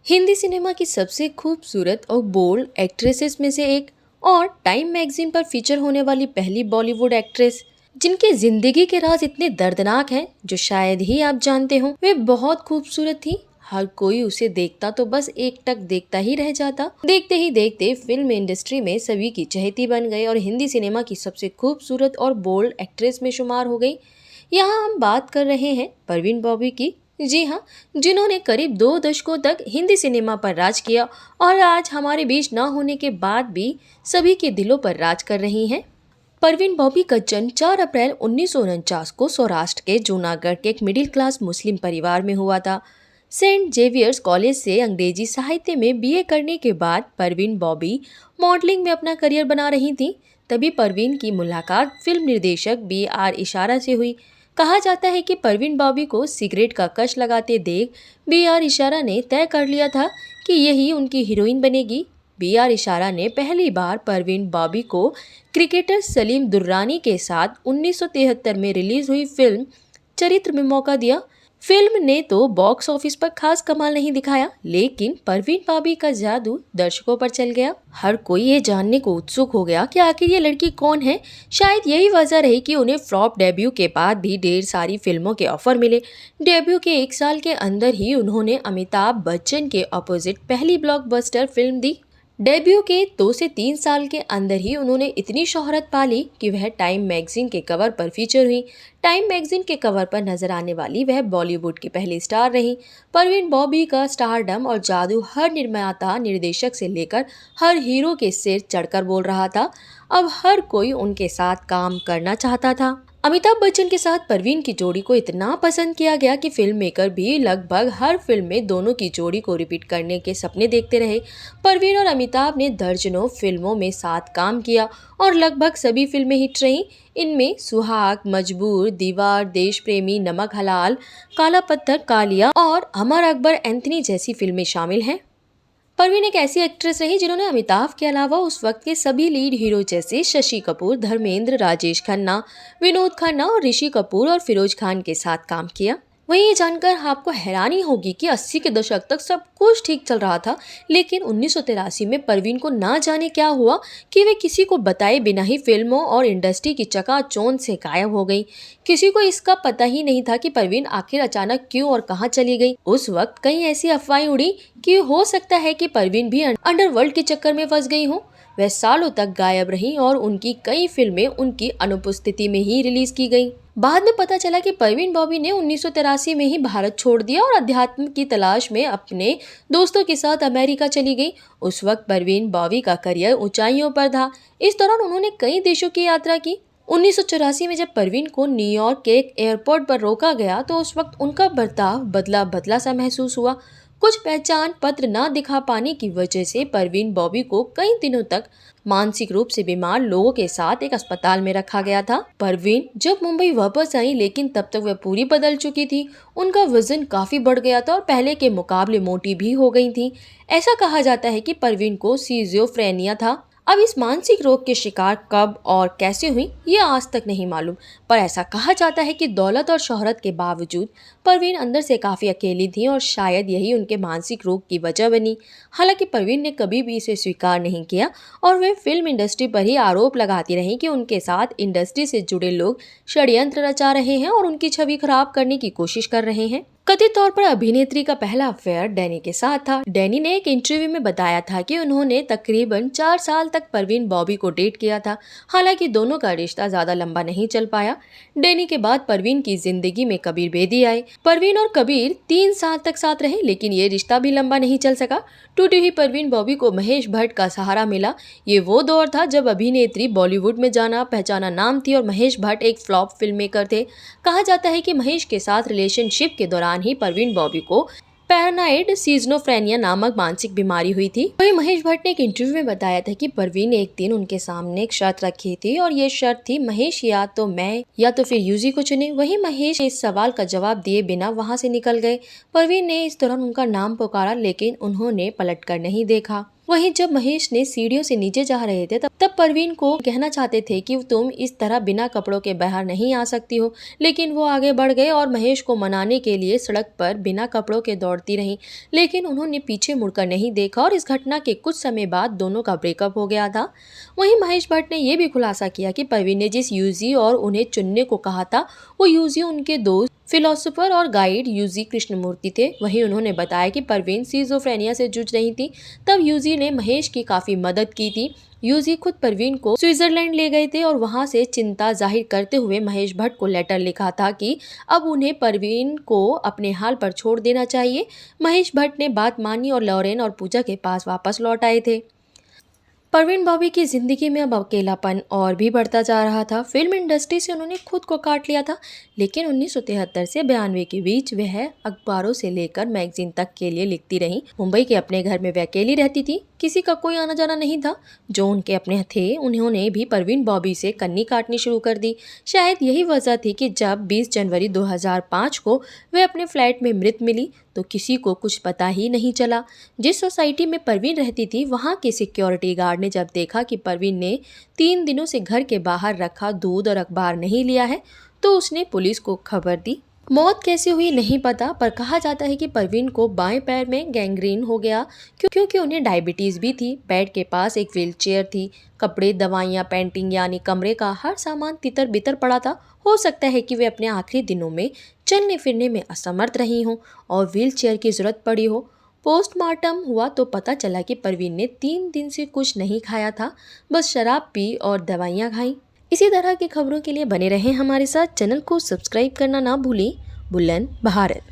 Hindi cinema की सबसे खूबसूरत और बोल्ड एक्ट्रेसेस में से एक और टाइम मैगजीन पर फीचर होने वाली पहली बॉलीवुड एक्ट्रेस जिनकी जिंदगी के राज इतने दर्दनाक हैं जो शायद ही आप जानते हो। वे बहुत खूबसूरत थी। हर कोई उसे देखता तो बस एक टक देखता ही रह जाता। देखते ही देखते फिल्म इंडस्ट्री में सभी की चहेती बन गई और हिंदी सिनेमा की सबसे खूबसूरत और बोल्ड एक्ट्रेस में शुमार हो गई। यहाँ हम बात कर रहे हैं परवीन बॉबी की। जी हाँ, जिन्होंने करीब 2 दशकों तक हिंदी सिनेमा पर राज किया और आज हमारे बीच न होने के बाद भी सभी के दिलों पर राज कर रही हैं। परवीन बॉबी का जन्म 4 अप्रैल 1949 को सौराष्ट्र के जूनागढ़ के एक मिडिल क्लास मुस्लिम परिवार में हुआ था। सेंट जेवियर्स कॉलेज से अंग्रेजी साहित्य में बीए करने के बाद परवीन बॉबी मॉडलिंग में अपना करियर बना रही थी। तभी परवीन की मुलाकात फिल्म निर्देशक B.R. इशारा से हुई। कहा जाता है कि परवीन बॉबी को सिगरेट का कश लगाते देख B.R. इशारा ने तय कर लिया था कि यही उनकी हीरोइन बनेगी। B.R. इशारा ने पहली बार परवीन बॉबी को क्रिकेटर सलीम दुर्रानी के साथ 1973 में रिलीज हुई फिल्म चरित्र में मौका दिया। फिल्म ने तो बॉक्स ऑफिस पर खास कमाल नहीं दिखाया, लेकिन परवीन बॉबी का जादू दर्शकों पर चल गया। हर कोई ये जानने को उत्सुक हो गया कि आखिर ये लड़की कौन है। शायद यही वजह रही कि उन्हें फ्लॉप डेब्यू के बाद भी ढेर सारी फिल्मों के ऑफर मिले। डेब्यू के 1 साल के अंदर ही उन्होंने अमिताभ बच्चन के अपोजिट पहली ब्लॉकबस्टर फिल्म दी। डेब्यू के 2 से 3 साल के अंदर ही उन्होंने इतनी शोहरत पाली कि वह टाइम मैगजीन के कवर पर फीचर हुई। टाइम मैगजीन के कवर पर नजर आने वाली वह बॉलीवुड की पहली स्टार रही। परवीन बॉबी का स्टारडम और जादू हर निर्माता निर्देशक से लेकर हर हीरो के सिर चढ़कर बोल रहा था। अब हर कोई उनके साथ काम करना चाहता था। अमिताभ बच्चन के साथ परवीन की जोड़ी को इतना पसंद किया गया कि फिल्म मेकर भी लगभग हर फिल्म में दोनों की जोड़ी को रिपीट करने के सपने देखते रहे। परवीन और अमिताभ ने दर्जनों फिल्मों में साथ काम किया और लगभग सभी फिल्में हिट रहीं। इनमें सुहाग, मजबूर, दीवार, देश प्रेमी, नमक हलाल, काला पत्थर, कालिया और अमर अकबर एंथनी जैसी फिल्में शामिल हैं। परवीन एक ऐसी एक्ट्रेस रही जिन्होंने अमिताभ के अलावा उस वक्त के सभी लीड हीरो जैसे शशि कपूर, धर्मेंद्र, राजेश खन्ना, विनोद खन्ना और ऋषि कपूर और फिरोज खान के साथ काम किया। वहीं ये जानकर आपको हैरानी होगी कि 80 के दशक तक सब कुछ ठीक चल रहा था, लेकिन 1983 में परवीन को ना जाने क्या हुआ कि वे किसी को बताए बिना ही फिल्मों और इंडस्ट्री की चकाचौंध से गायब हो गई। किसी को इसका पता ही नहीं था कि परवीन आखिर अचानक क्यों और कहां चली गई। उस वक्त कई ऐसी अफवाहें उड़ी कि हो सकता है कि परवीन भी अंडरवर्ल्ड के चक्कर में फंस गई हो। वह सालों तक गायब रही और उनकी कई फिल्में उनकी अनुपस्थिति में ही रिलीज की गईं। बाद में पता चला कि परवीन बॉबी ने 1983 में ही भारत छोड़ दिया और अध्यात्म की तलाश में अपने दोस्तों के साथ अमेरिका चली गई। उस वक्त परवीन बॉबी का करियर ऊंचाइयों पर था। इस दौरान उन्होंने कई देशों की यात्रा की। 1984 में जब परवीन को न्यूयॉर्क के एक एयरपोर्ट पर रोका गया तो उस वक्त उनका बर्ताव बदला बदला सा महसूस हुआ। कुछ पहचान पत्र न दिखा पाने की वजह से परवीन बॉबी को कई दिनों तक मानसिक रूप से बीमार लोगों के साथ एक अस्पताल में रखा गया था। परवीन जब मुंबई वापस आई, लेकिन तब तक वह पूरी बदल चुकी थी। उनका वजन काफी बढ़ गया था और पहले के मुकाबले मोटी भी हो गई थी। ऐसा कहा जाता है कि परवीन को सिजोफ्रेनिया था। अब इस मानसिक रोग के शिकार कब और कैसे हुई ये आज तक नहीं मालूम, पर ऐसा कहा जाता है कि दौलत और शोहरत के बावजूद परवीन अंदर से काफी अकेली थी और शायद यही उनके मानसिक रोग की वजह बनी। हालांकि परवीन ने कभी भी इसे स्वीकार नहीं किया और वे फिल्म इंडस्ट्री पर ही आरोप लगाती रही कि उनके साथ इंडस्ट्री से जुड़े लोग षड्यंत्र रचा रहे हैं और उनकी छवि खराब करने की कोशिश कर रहे हैं। कथित तौर पर अभिनेत्री का पहला अफेयर डैनी के साथ था। डैनी ने एक इंटरव्यू में बताया था कि उन्होंने तकरीबन 4 साल तक परवीन बॉबी को डेट किया था। हालांकि दोनों का रिश्ता ज्यादा लंबा नहीं चल पाया। डैनी के बाद परवीन की जिंदगी में कबीर बेदी आए। परवीन और कबीर 3 साल तक साथ रहे, लेकिन ये रिश्ता भी लंबा नहीं चल सका। टूटी हुई परवीन बॉबी को महेश भट्ट का सहारा मिला। ये वो दौर था जब अभिनेत्री बॉलीवुड में जाना पहचाना नाम थी और महेश भट्ट एक फ्लॉप फिल्म मेकर थे। कहा जाता है कि महेश के साथ रिलेशनशिप के दौरान ही परवीन बॉबी को पैरानाइड सिजोफ्रेनिया नामक मानसिक बीमारी हुई थी। वही महेश भट्ट ने एक इंटरव्यू में बताया था कि परवीन ने एक दिन उनके सामने एक शर्त रखी थी और ये शर्त थी महेश या तो मैं या तो फिर यूजी को चुने। वही महेश इस सवाल का जवाब दिए बिना वहां से निकल गए। परवीन ने इस दौरान उनका नाम पुकारा, लेकिन उन्होंने पलट कर नहीं देखा। वहीं जब महेश ने सीढ़ियों से नीचे जा रहे थे तब परवीन को कहना चाहते थे कि तुम इस तरह बिना कपड़ों के बाहर नहीं आ सकती हो, लेकिन वो आगे बढ़ गए और महेश को मनाने के लिए सड़क पर बिना कपड़ों के दौड़ती रहीं। लेकिन उन्होंने पीछे मुड़कर नहीं देखा और इस घटना के कुछ समय बाद दोनों का ब्रेकअप हो गया था। वहीं महेश भट्ट ने यह भी खुलासा किया कि परवीन ने जिस यूजी और उन्हें चुनने को कहा था वो यूजी उनके दोस्त फिलोसोफर और गाइड यूजी कृष्णमूर्ति थे। वहीं उन्होंने बताया कि परवीन सिजोफ्रेनिया से जूझ रही थी, तब यूजी ने महेश की काफ़ी मदद की थी। यूजी खुद परवीन को स्विट्जरलैंड ले गए थे और वहां से चिंता जाहिर करते हुए महेश भट्ट को लेटर लिखा था कि अब उन्हें परवीन को अपने हाल पर छोड़ देना चाहिए। महेश भट्ट ने बात मानी और लॉरेन और पूजा के पास वापस लौट आए थे। परवीन बॉबी की जिंदगी में अब अकेलापन और भी बढ़ता जा रहा था। फिल्म इंडस्ट्री से उन्होंने खुद को काट लिया था, लेकिन 1973 से 92 के बीच वह अखबारों से लेकर मैगजीन तक के लिए लिखती रही। मुंबई के अपने घर में वह अकेली रहती थी, किसी का कोई आना जाना नहीं था। जो उनके अपने थे उन्होंने भी परवीन बॉबी से कन्नी काटनी शुरू कर दी। शायद यही वजह थी कि जब 20 जनवरी 2005 को वह अपने फ्लैट में मृत मिली तो किसी को कुछ पता ही नहीं चला। जिस सोसाइटी में परवीन रहती थी वहां के सिक्योरिटी गार्ड ने जब देखा कि परवीन ने 3 दिनों से घर के बाहर रखा दूध और अखबार नहीं लिया है तो उसने पुलिस को खबर दी। मौत कैसे हुई नहीं पता, पर कहा जाता है कि परवीन को बाएं पैर में गैंग्रीन हो गया क्योंकि उन्हें डायबिटीज भी थी। बेड के पास एक व्हीलचेयर थी, कपड़े, दवाइयाँ, पेंटिंग यानी कमरे का हर सामान तितर बितर पड़ा था। हो सकता है कि वे अपने आखिरी दिनों में चलने फिरने में असमर्थ रही हों और व्हीलचेयर की जरूरत पड़ी हो। पोस्टमार्टम हुआ तो पता चला कि परवीन ने 3 दिन से कुछ नहीं खाया था, बस शराब पी और दवाइयाँ खाई। इसी तरह की खबरों के लिए बने रहें हमारे साथ। चैनल को सब्सक्राइब करना ना भूलें। बुलंद भारत।